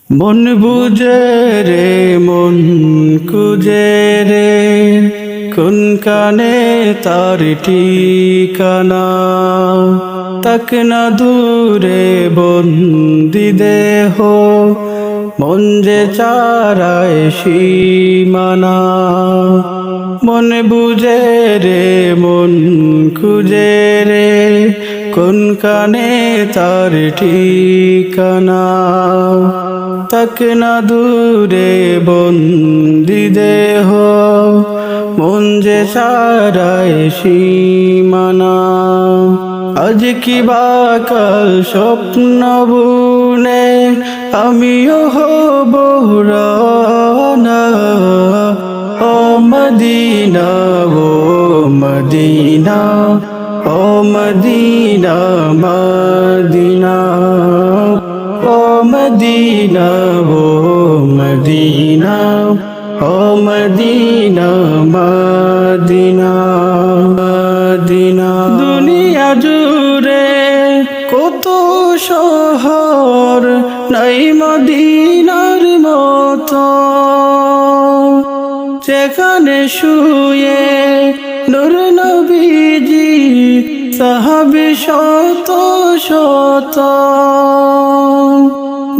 মন বুঝে রে মন খুঁজে রে কোন কানে তার ঠিকানা তাক না দূরে বন্দি দেহ মন যে চারায় সীমানা মন বুঝে রে মন খুঁজে রে কোন কানে তার ঠিকানা তাক না দূরে বন্দি দেহ মন যে সারায় সীমানা আজ কি বা কাল স্বপ্ন বুনে আমিও হব রানা ও Medina oh Medina oh Medina Medina oh Medina oh Medina oh Medina Medina Medina দুনিয়া জুড়ে কত শহর নাই মদিনার মতো যেখানে শুয়ে নূর নবীজি সাহাবী শত শত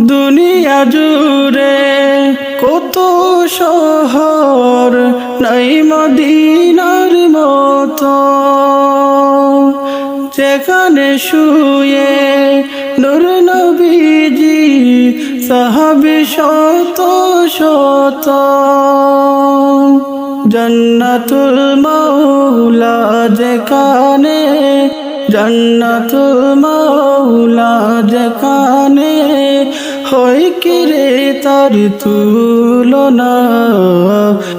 দুনিয়া জুড়ে কত শহর নাই মদিনার মতো যেখানে শুয়ে নূর নবীজি সাহাবী শত শত জান্নাতুল মাওলা যেখানে জান্নাতুল মাওলা যেখানে হয় কি রে তার তুলনা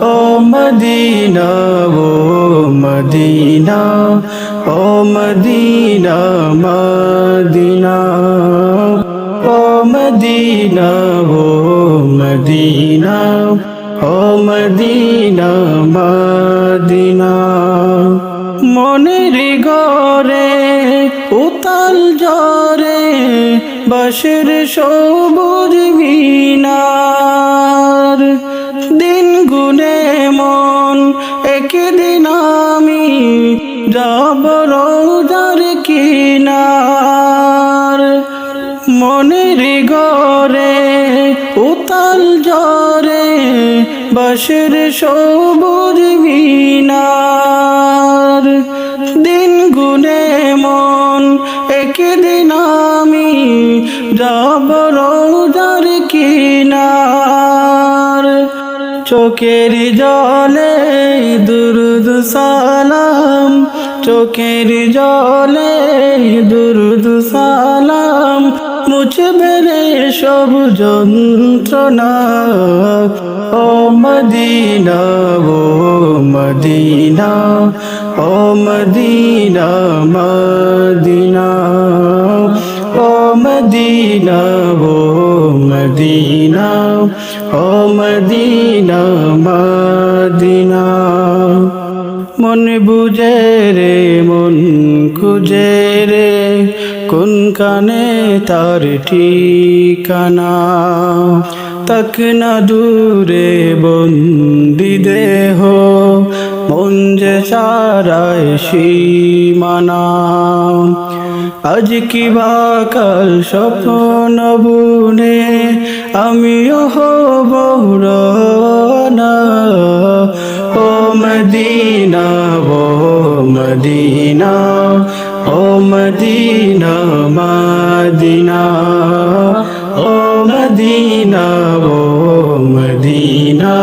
ও Medina oh Medina oh Medina Medina oh Medina oh Medina oh Medina Medina মনের ঘরে উতাল জরে বাঁশের সবুজ মিনার দিন গুনে মন একদিন আমি যাব রোজার কিনার মনের ঘরে উতাল জরে বাঁশের সবুজ মিনার দিন গুনে মন একদিন আমি যাব রোজার কিনার চোখের জলে দুরুদ সালাম চোখের জলে দুরুদ সালাম মুছবে রে সব যন্ত্রণা ও Medina oh Medina oh Medina Medina oh Medina oh Medina oh Medina Medina মন বুঝে রে মন খুঁজে রে কোন কানে তার ঠিকানা তাক না দূরে বন্দি দেহ মন যে সারায় সীমানা আজ কি বা কাল স্বপ্ন বুনে আমিও হব রানা ও Medina oh Medina oh Medina Medina oh Medina oh Medina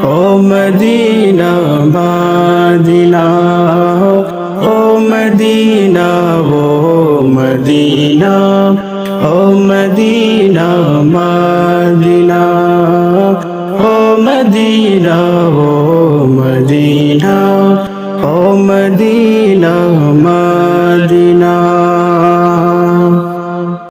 oh Medina Medina oh Medina oh Medina oh Medina Medina oh Medina oh Medina oh Medina